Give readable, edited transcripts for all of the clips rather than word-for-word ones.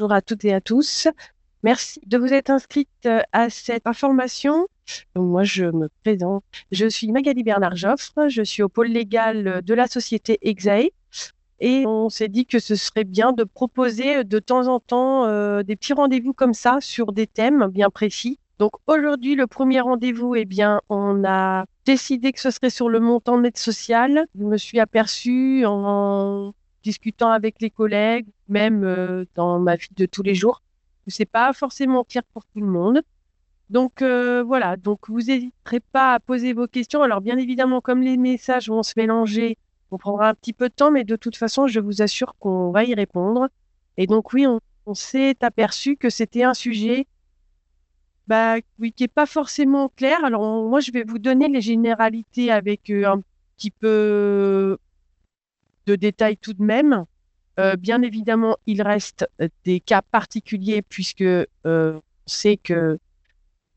Bonjour à toutes et à tous. Merci de vous être inscrite à cette information. Donc, moi, je me présente. Je suis Magali Bernard-Joffre. Je suis au pôle légal de la société Exae. Et on s'est dit que ce serait bien de proposer de temps en temps des petits rendez-vous comme ça sur des thèmes bien précis. Donc aujourd'hui, le premier rendez-vous, eh bien, on a décidé que ce serait sur le montant net social. Je me suis aperçue en discutant avec les collègues, même dans ma vie de tous les jours, que c'est pas forcément clair pour tout le monde. Donc voilà, donc vous n'hésiterez pas à poser vos questions. Alors bien évidemment, comme les messages vont se mélanger, on prendra un petit peu de temps, mais de toute façon, je vous assure qu'on va y répondre. Et donc oui, on s'est aperçu que c'était un sujet oui, qui n'est pas forcément clair. Alors moi, je vais vous donner les généralités avec un petit peu de détails tout de même. Bien évidemment, il reste des cas particuliers puisque on sait que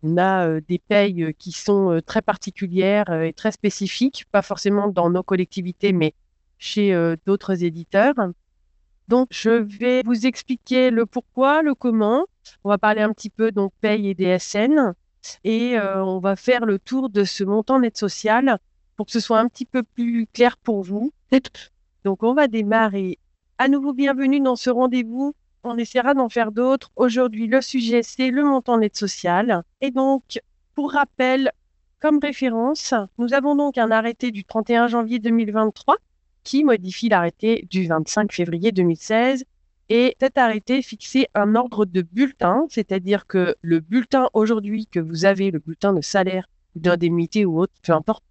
on a des payes qui sont très particulières et très spécifiques, pas forcément dans nos collectivités, mais chez d'autres éditeurs. Donc, je vais vous expliquer le pourquoi, le comment. On va parler un petit peu donc paye et DSN et on va faire le tour de ce montant net social pour que ce soit un petit peu plus clair pour vous. Donc, on va démarrer. À nouveau, bienvenue dans ce rendez-vous. On essaiera d'en faire d'autres. Aujourd'hui, le sujet, c'est le montant net social. Et donc, pour rappel, comme référence, nous avons donc un arrêté du 31 janvier 2023 qui modifie l'arrêté du 25 février 2016. Et cet arrêté fixait un ordre de bulletin, c'est-à-dire que le bulletin aujourd'hui que vous avez, le bulletin de salaire, d'indemnité ou autre, peu importe,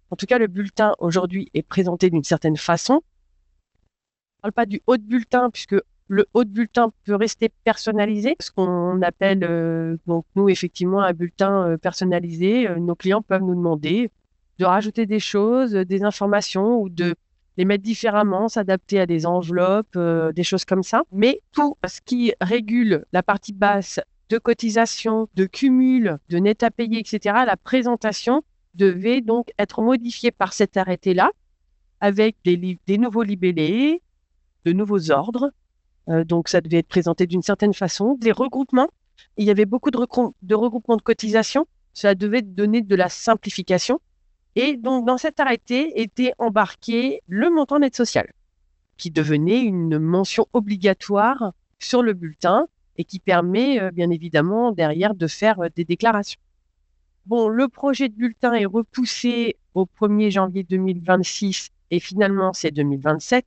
en tout cas, le bulletin aujourd'hui est présenté d'une certaine façon. Je ne parle pas du haut de bulletin, puisque le haut de bulletin peut rester personnalisé, ce qu'on appelle, donc nous, effectivement, un bulletin personnalisé. Nos clients peuvent nous demander de rajouter des choses, des informations ou de les mettre différemment, s'adapter à des enveloppes, des choses comme ça. Mais tout ce qui régule la partie basse de cotisation, de cumul, de net à payer, etc., la présentation devait donc être modifiée par cet arrêté-là avec des nouveaux libellés, de nouveaux ordres. Donc, ça devait être présenté d'une certaine façon. Des regroupements. Il y avait beaucoup de regroupements de cotisations. Ça devait donner de la simplification. Et donc, dans cet arrêté était embarqué le montant net social, qui devenait une mention obligatoire sur le bulletin et qui permet, bien évidemment, derrière de faire des déclarations. Bon, le projet de bulletin est repoussé au 1er janvier 2026 et finalement, c'est 2027.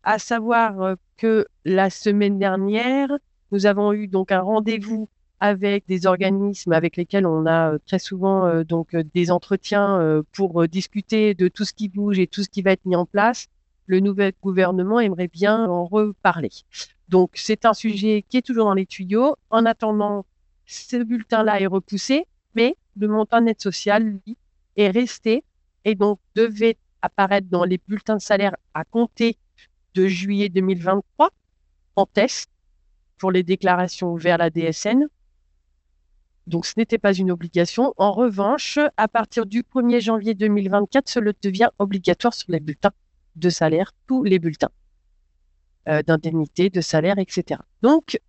À savoir que la semaine dernière, nous avons eu donc un rendez-vous avec des organismes avec lesquels on a très souvent des entretiens pour discuter de tout ce qui bouge et tout ce qui va être mis en place. Le nouvel gouvernement aimerait bien en reparler. Donc, c'est un sujet qui est toujours dans les tuyaux. En attendant, ce bulletin-là est repoussé, mais le montant net social, lui, est resté et donc devait apparaître dans les bulletins de salaire à compter de juillet 2023 en test pour les déclarations vers la DSN. Donc, ce n'était pas une obligation. En revanche, à partir du 1er janvier 2024, cela devient obligatoire sur les bulletins de salaire, tous les bulletins d'indemnité, de salaire, etc. Donc,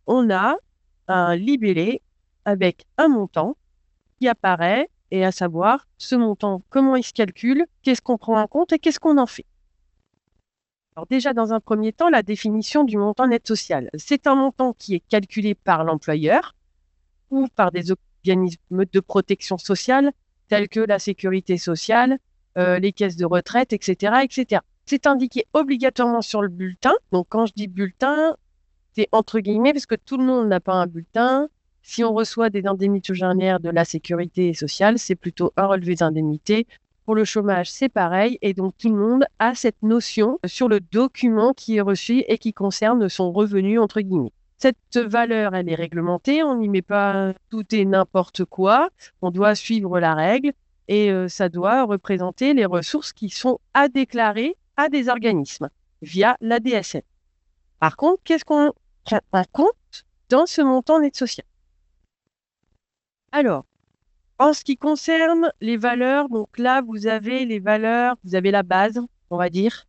on a un libellé avec un montant qui apparaît et à savoir ce montant, comment il se calcule, qu'est-ce qu'on prend en compte et qu'est-ce qu'on en fait. Alors déjà, dans un premier temps, la définition du montant net social. C'est un montant qui est calculé par l'employeur ou par des organismes de protection sociale tels que la sécurité sociale, les caisses de retraite, etc., etc. C'est indiqué obligatoirement sur le bulletin. Donc, quand je dis bulletin, c'est entre guillemets parce que tout le monde n'a pas un bulletin. Si on reçoit des indemnités journalières de la sécurité sociale, c'est plutôt un relevé d'indemnité. Pour le chômage, c'est pareil. Et donc, tout le monde a cette notion sur le document qui est reçu et qui concerne son revenu, entre guillemets. Cette valeur, elle est réglementée. On n'y met pas tout et n'importe quoi. On doit suivre la règle et ça doit représenter les ressources qui sont à déclarer à des organismes via la DSN. Par contre, qu'est-ce qu'on tient en compte dans ce montant net social? Alors, en ce qui concerne les valeurs, donc là, vous avez les valeurs, vous avez la base, on va dire.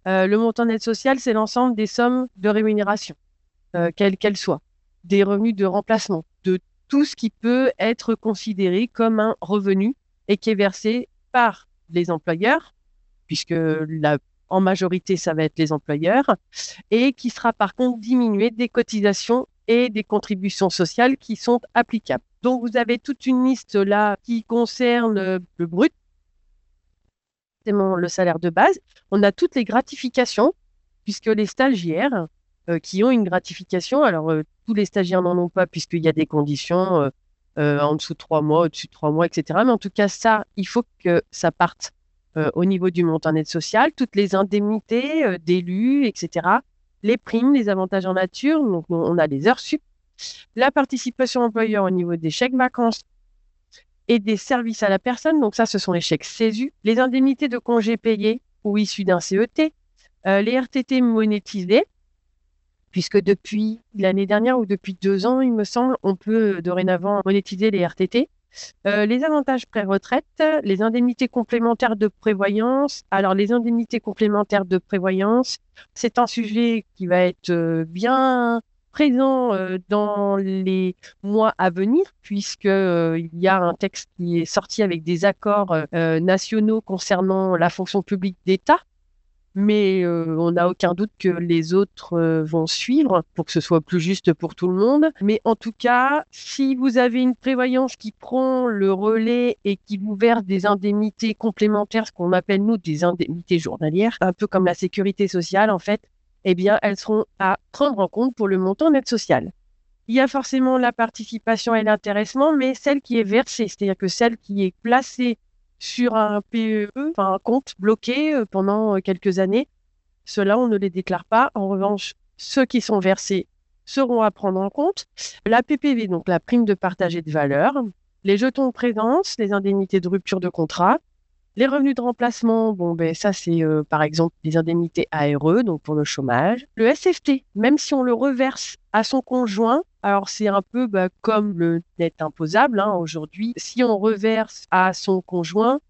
Le montant net social, c'est l'ensemble des sommes de rémunération. quelles qu'elles soient, des revenus de remplacement, de tout ce qui peut être considéré comme un revenu et qui est versé par les employeurs, puisque en majorité, ça va être les employeurs, et qui sera par contre diminué des cotisations et des contributions sociales qui sont applicables. Donc, vous avez toute une liste là qui concerne le brut, c'est le salaire de base. On a toutes les gratifications, puisque les stagiaires qui ont une gratification, alors tous les stagiaires n'en ont pas, puisqu'il y a des conditions en dessous de 3 mois, au-dessus de 3 mois, etc. Mais en tout cas, ça, il faut que ça parte au niveau du montant net social, toutes les indemnités d'élus, etc. Les primes, les avantages en nature, donc on a les heures sup, la participation employeur au niveau des chèques vacances et des services à la personne, donc ça, ce sont les chèques CESU, les indemnités de congés payés ou issus d'un CET, les RTT monétisés, puisque depuis l'année dernière ou depuis 2 ans, il me semble, on peut dorénavant monétiser les RTT. Les avantages pré-retraite, les indemnités complémentaires de prévoyance. Alors, les indemnités complémentaires de prévoyance, c'est un sujet qui va être bien présent dans les mois à venir, puisque il y a un texte qui est sorti avec des accords nationaux concernant la fonction publique d'État. Mais on n'a aucun doute que les autres vont suivre pour que ce soit plus juste pour tout le monde. Mais en tout cas, si vous avez une prévoyance qui prend le relais et qui vous verse des indemnités complémentaires, ce qu'on appelle nous des indemnités journalières, un peu comme la sécurité sociale en fait, eh bien elles seront à prendre en compte pour le montant net social. Il y a forcément la participation et l'intéressement, mais celle qui est versée, c'est-à-dire que celle qui est placée sur un PEE, enfin un compte bloqué pendant quelques années, ceux-là, on ne les déclare pas. En revanche, ceux qui sont versés seront à prendre en compte. La PPV, donc la prime de partage et de valeur, les jetons de présence, les indemnités de rupture de contrat, les revenus de remplacement, bon, ben, ça, c'est par exemple les indemnités ARE, donc pour le chômage. Le SFT, même si on le reverse à son conjoint, alors c'est un peu comme le net imposable hein, aujourd'hui. Si on reverse à son conjoint,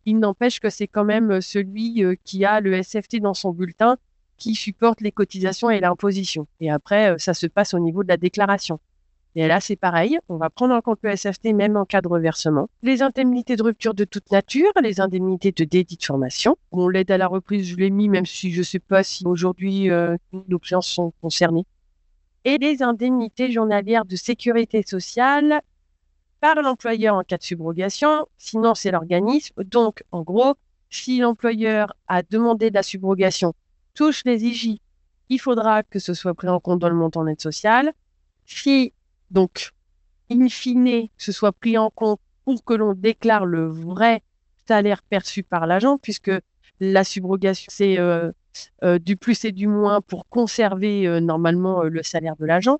il n'empêche que c'est quand même celui qui a le SFT dans son bulletin qui supporte les cotisations et l'imposition. Et après, ça se passe au niveau de la déclaration. Et là, c'est pareil, on va prendre en compte le SFT même en cas de reversement. Les indemnités de rupture de toute nature, les indemnités de dédit de formation. Bon, l'aide à la reprise, je l'ai mis, même si je ne sais pas si aujourd'hui nos clients sont concernés. Et les indemnités journalières de sécurité sociale par l'employeur en cas de subrogation, sinon c'est l'organisme. Donc, en gros, si l'employeur a demandé de la subrogation, touche les IJ, il faudra que ce soit pris en compte dans le montant net social. Si donc, in fine, ce soit pris en compte pour que l'on déclare le vrai salaire perçu par l'agent, puisque la subrogation, c'est du plus et du moins pour conserver normalement le salaire de l'agent.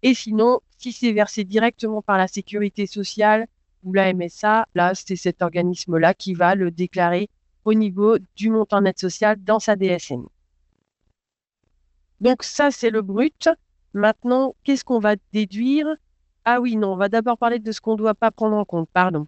Et sinon, si c'est versé directement par la sécurité sociale ou la MSA, là, c'est cet organisme-là qui va le déclarer au niveau du montant net social dans sa DSN. Donc, ça, c'est le brut. Maintenant, qu'est-ce qu'on va déduire? Ah oui, non, on va d'abord parler de ce qu'on ne doit pas prendre en compte, pardon.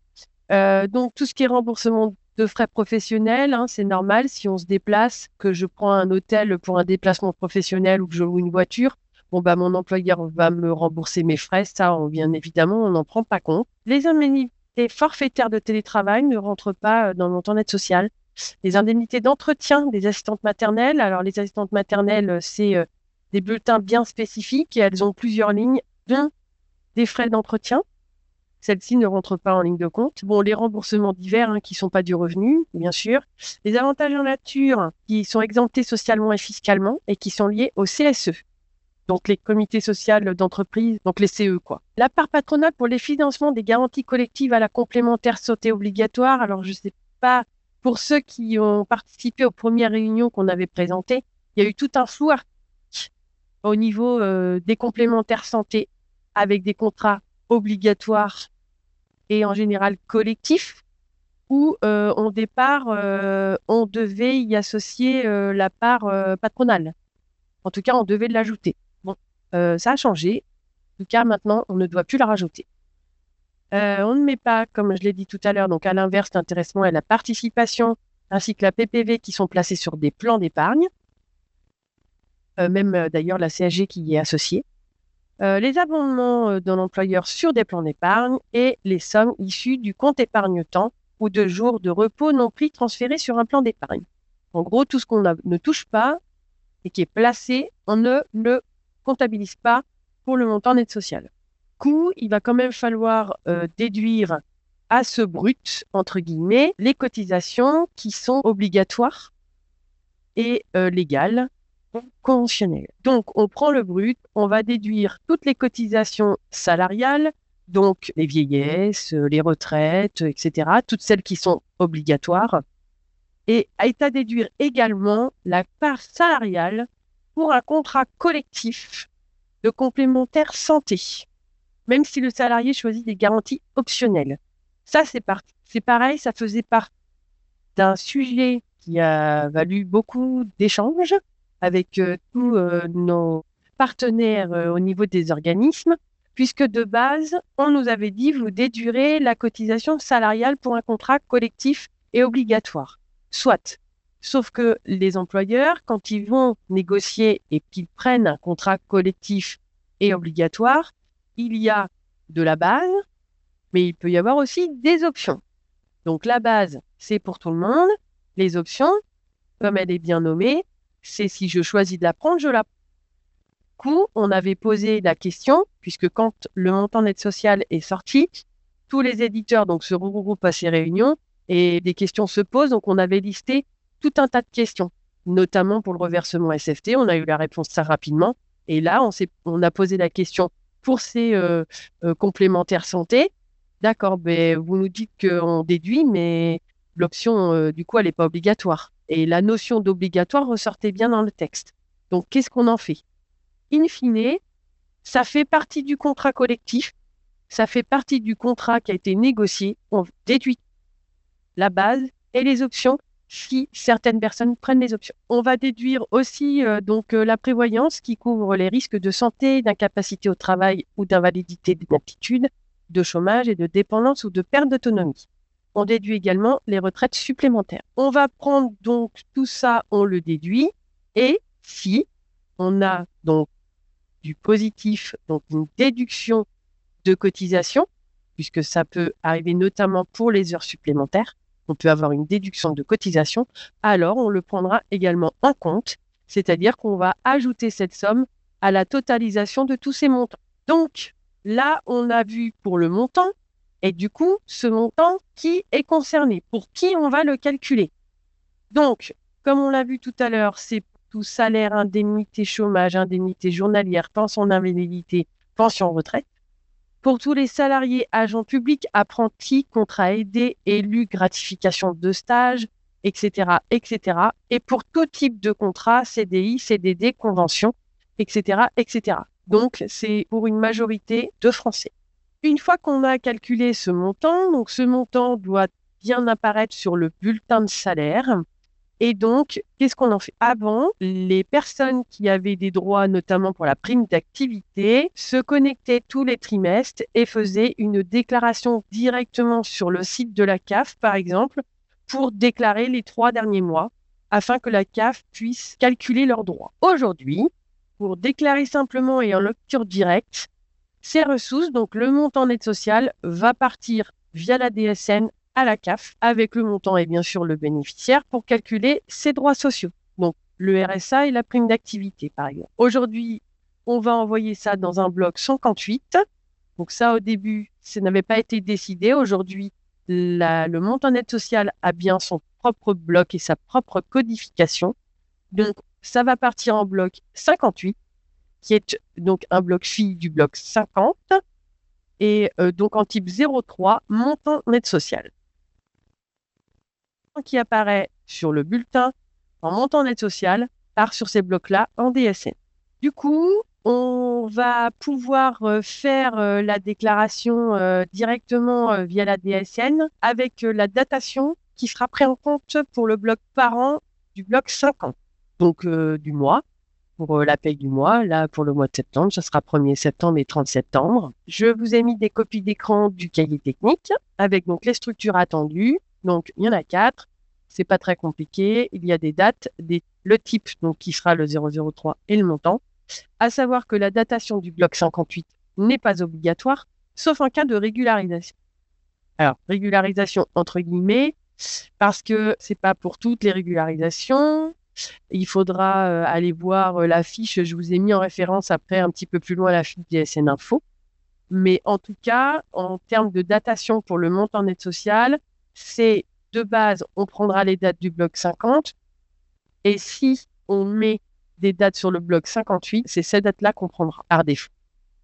Donc, tout ce qui est remboursement de frais professionnels, hein, c'est normal si on se déplace, que je prends un hôtel pour un déplacement professionnel ou que je loue une voiture. Bon, mon employeur va me rembourser mes frais, ça, bien évidemment, on n'en prend pas compte. Les indemnités forfaitaires de télétravail ne rentrent pas dans le montant net social. Les indemnités d'entretien des assistantes maternelles, alors les assistantes maternelles, c'est des bulletins bien spécifiques et elles ont plusieurs lignes, dont des frais d'entretien. Celles-ci ne rentrent pas en ligne de compte. Bon, les remboursements divers hein, qui ne sont pas du revenu, bien sûr. Les avantages en nature qui sont exemptés socialement et fiscalement et qui sont liés au CSE. Donc, les comités sociaux d'entreprise, donc les CE, quoi. La part patronale pour les financements des garanties collectives à la complémentaire santé obligatoire. Alors, je ne sais pas, pour ceux qui ont participé aux premières réunions qu'on avait présentées, il y a eu tout un flou au niveau des complémentaires santé avec des contrats obligatoires et en général collectifs, où au départ, on devait y associer la part patronale. En tout cas, on devait l'ajouter. Bon, ça a changé. En tout cas, maintenant, on ne doit plus la rajouter. On ne met pas, comme je l'ai dit tout à l'heure, donc à l'inverse, l'intéressement et la participation, ainsi que la PPV qui sont placés sur des plans d'épargne. Même d'ailleurs la CSG qui y est associée. les abondements d'un employeur sur des plans d'épargne et les sommes issues du compte épargne-temps ou de jours de repos non pris transférés sur un plan d'épargne. En gros, tout ce qu'on ne touche pas et qui est placé, on ne le comptabilise pas pour le montant d'aide sociale. Coup, il va quand même falloir déduire à ce brut, entre guillemets, les cotisations qui sont obligatoires et légales ou conventionnelles. Donc, on prend le brut, on va déduire toutes les cotisations salariales, donc les vieillesses, les retraites, etc., toutes celles qui sont obligatoires, et est à déduire également la part salariale pour un contrat collectif de complémentaire santé, même si le salarié choisit des garanties optionnelles. Ça, c'est pareil, ça faisait partie d'un sujet qui a valu beaucoup d'échanges avec tous nos partenaires au niveau des organismes, puisque de base, on nous avait dit, vous déduirez la cotisation salariale pour un contrat collectif et obligatoire. Soit. Sauf que les employeurs, quand ils vont négocier et qu'ils prennent un contrat collectif et obligatoire, il y a de la base, mais il peut y avoir aussi des options. Donc la base, c'est pour tout le monde. Les options, comme elle est bien nommée, c'est si je choisis de la prendre, je la prends. Du coup, on avait posé la question, puisque quand le montant d'aide sociale est sorti, tous les éditeurs donc, se regroupent à ces réunions et des questions se posent. Donc, on avait listé tout un tas de questions, notamment pour le reversement SFT. On a eu la réponse très rapidement. Et là, on a posé la question pour ces complémentaires santé. D'accord, ben, vous nous dites qu'on déduit, mais l'option, du coup, elle n'est pas obligatoire. Et la notion d'obligatoire ressortait bien dans le texte. Donc, qu'est-ce qu'on en fait? In fine, ça fait partie du contrat collectif, ça fait partie du contrat qui a été négocié. On déduit la base et les options si certaines personnes prennent les options. On va déduire aussi la prévoyance qui couvre les risques de santé, d'incapacité au travail ou d'invalidité d'inaptitude, de chômage et de dépendance ou de perte d'autonomie. On déduit également les retraites supplémentaires. On va prendre donc tout ça, on le déduit. Et si on a donc du positif, donc une déduction de cotisation, puisque ça peut arriver notamment pour les heures supplémentaires, on peut avoir une déduction de cotisation, alors on le prendra également en compte, c'est-à-dire qu'on va ajouter cette somme à la totalisation de tous ces montants. Donc, là, on a vu pour le montant, et du coup, ce montant qui est concerné, pour qui on va le calculer. Donc, comme on l'a vu tout à l'heure, c'est tout salaire, indemnité chômage, indemnité journalière, pension d'invalidité, pension retraite. Pour tous les salariés, agents publics, apprentis, contrats aidés, élus, gratification de stage, etc., etc. Et pour tout type de contrat, CDI, CDD, convention, etc., etc. Donc, c'est pour une majorité de Français. Une fois qu'on a calculé ce montant, donc ce montant doit bien apparaître sur le bulletin de salaire. Et donc, qu'est-ce qu'on en fait? Avant, les personnes qui avaient des droits, notamment pour la prime d'activité, se connectaient tous les trimestres et faisaient une déclaration directement sur le site de la CAF, par exemple, pour déclarer les 3 derniers mois, afin que la CAF puisse calculer leurs droits. Aujourd'hui, pour déclarer simplement et en lecture directe, ces ressources, donc le montant d'aide sociale, va partir via la DSN à la CAF avec le montant et bien sûr le bénéficiaire pour calculer ses droits sociaux. Donc le RSA et la prime d'activité par exemple. Aujourd'hui, on va envoyer ça dans un bloc 58. Donc ça au début, ça n'avait pas été décidé. Aujourd'hui, le montant d'aide sociale a bien son propre bloc et sa propre codification. Donc ça va partir en bloc 58 qui est donc un bloc fille du bloc 50 et donc en type 03, montant d'aide sociale qui apparaît sur le bulletin en montant d'aide sociale part sur ces blocs-là en DSN. Du coup, on va pouvoir faire la déclaration directement via la DSN avec la datation qui sera prise en compte pour le bloc parent du bloc 50, donc du mois, pour la paye du mois. Là, pour le mois de septembre, ça sera 1er septembre et 30 septembre. Je vous ai mis des copies d'écran du cahier technique avec donc les structures attendues. Donc, il y en a 4. C'est pas très compliqué. Il y a des dates, le type donc qui sera le 003 et le montant. À savoir que la datation du bloc 58 n'est pas obligatoire, sauf en cas de régularisation. Alors, régularisation entre guillemets, parce que c'est pas pour toutes les régularisations. Il faudra aller voir la fiche. Je vous ai mis en référence après un petit peu plus loin la fiche DSN Info. Mais en tout cas, en termes de datation pour le montant net social, c'est de base, on prendra les dates du bloc 50. Et si on met des dates sur le bloc 58, c'est ces dates-là qu'on prendra par défaut.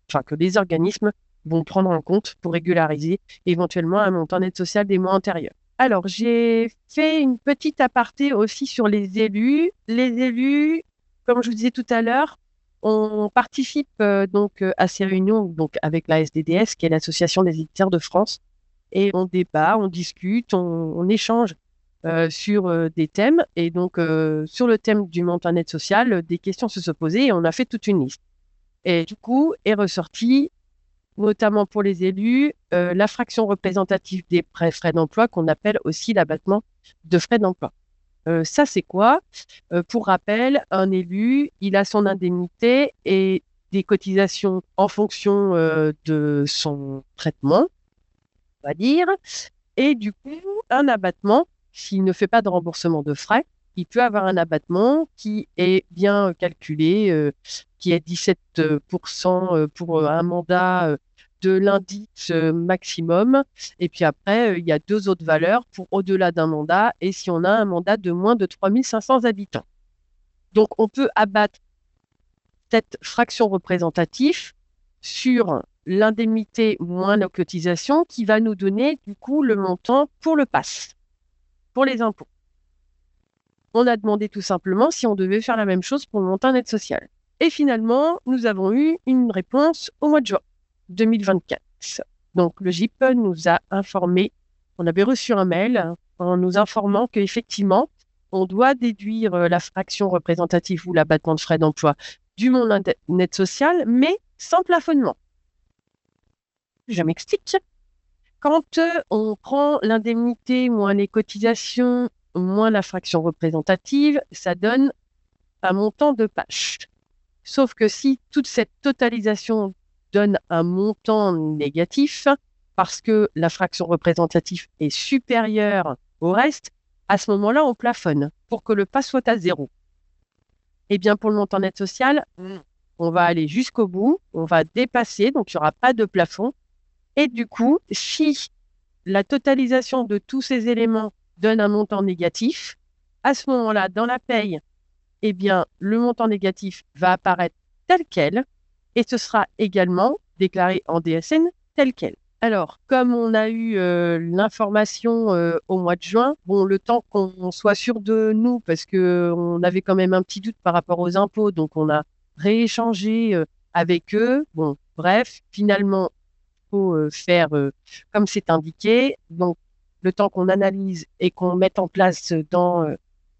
Enfin, que les organismes vont prendre en compte pour régulariser éventuellement un montant net social des mois antérieurs. Alors, j'ai fait une petite aparté aussi sur les élus. Les élus, comme je vous disais tout à l'heure, on participe à ces réunions donc avec la SDDS, qui est l'Association des éditeurs de France, et on débat, on discute, on échange sur des thèmes. Et donc, sur le thème du montant net social, des questions se sont posées et on a fait toute une liste. Et du coup, est ressorti, notamment pour les élus, la fraction représentative des frais d'emploi qu'on appelle aussi l'abattement de frais d'emploi. Ça, c'est quoi? Pour rappel, un élu, il a son indemnité et des cotisations en fonction de son traitement, on va dire. Et du coup, un abattement, s'il ne fait pas de remboursement de frais, il peut avoir un abattement qui est bien calculé, qui est 17% pour un mandat de l'indice maximum. Et puis après, il y a deux autres valeurs pour au-delà d'un mandat et si on a un mandat de moins de 3500 habitants. Donc, on peut abattre cette fraction représentative sur l'indemnité moins la cotisation qui va nous donner du coup le montant pour le PAS, pour les impôts. On a demandé tout simplement si on devait faire la même chose pour le montant net social. Et finalement, nous avons eu une réponse au mois de juin 2024. Donc, le GIP nous a informé, on avait reçu un mail en nous informant qu'effectivement, on doit déduire la fraction représentative ou l'abattement de frais d'emploi du montant net social, mais sans plafonnement. Je m'explique. Quand on prend l'indemnité moins les cotisations moins la fraction représentative, ça donne un montant de PACH. Sauf que si toute cette totalisation donne un montant négatif, parce que la fraction représentative est supérieure au reste, à ce moment-là, on plafonne pour que le PAS soit à zéro. Eh bien, pour le montant net social, on va aller jusqu'au bout, on va dépasser, donc il n'y aura pas de plafond. Et du coup, si la totalisation de tous ces éléments donne un montant négatif, à ce moment-là, dans la paye, eh bien, le montant négatif va apparaître tel quel et ce sera également déclaré en DSN tel quel. Alors, comme on a eu l'information au mois de juin, bon, le temps qu'on soit sûr de nous, parce qu'on avait quand même un petit doute par rapport aux impôts, donc on a rééchangé avec eux. Bon, bref, finalement, il faut faire comme c'est indiqué. Donc, le temps qu'on analyse et qu'on mette en place dans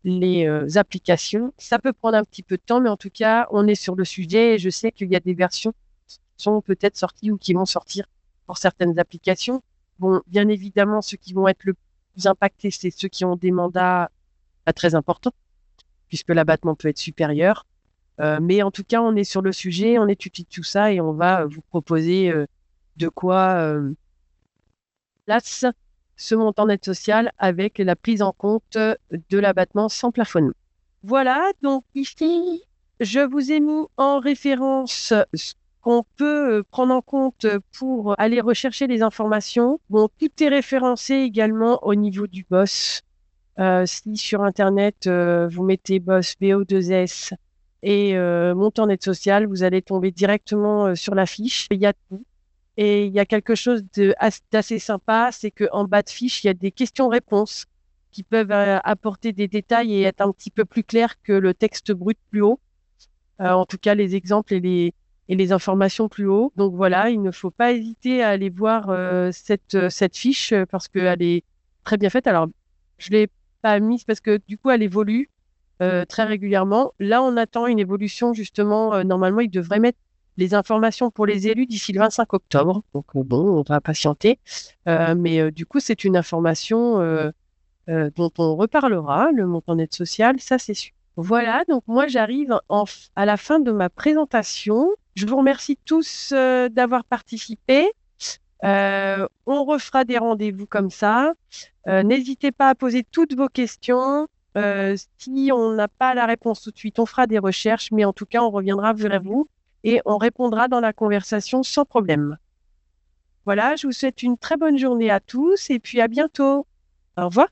les applications, ça peut prendre un petit peu de temps, mais en tout cas, on est sur le sujet et je sais qu'il y a des versions qui sont peut-être sorties ou qui vont sortir pour certaines applications. Bon, bien évidemment, ceux qui vont être le plus impactés, c'est ceux qui ont des mandats pas très importants, puisque l'abattement peut être supérieur. Mais en tout cas, on est sur le sujet, on étudie tout ça et on va vous proposer de quoi place ce montant net social avec la prise en compte de l'abattement sans plafonnement. Voilà, donc ici, je vous ai mis en référence ce qu'on peut prendre en compte pour aller rechercher les informations. Bon, tout est référencé également au niveau du BOSS. Si sur Internet, vous mettez BOSS, BO2S et montant net social, vous allez tomber directement sur la fiche. Il y a tout. Et il y a quelque chose d'assez sympa, c'est qu'en bas de fiche, il y a des questions-réponses qui peuvent apporter des détails et être un petit peu plus clairs que le texte brut plus haut. En tout cas, les exemples et les informations plus haut. Donc voilà, il ne faut pas hésiter à aller voir cette fiche parce qu'elle est très bien faite. Alors, je ne l'ai pas mise parce que du coup, elle évolue très régulièrement. Là, on attend une évolution justement. Normalement, il devrait mettre les informations pour les élus d'ici le 25 octobre. Donc, bon, on va patienter. Mais du coup, c'est une information dont on reparlera, le montant net social, ça, c'est sûr. Voilà, donc moi j'arrive à la fin de ma présentation. Je vous remercie tous d'avoir participé. On refera des rendez-vous comme ça. N'hésitez pas à poser toutes vos questions. Si on n'a pas la réponse tout de suite, on fera des recherches, mais en tout cas, on reviendra vers vous et on répondra dans la conversation sans problème. Voilà, je vous souhaite une très bonne journée à tous et puis à bientôt. Au revoir.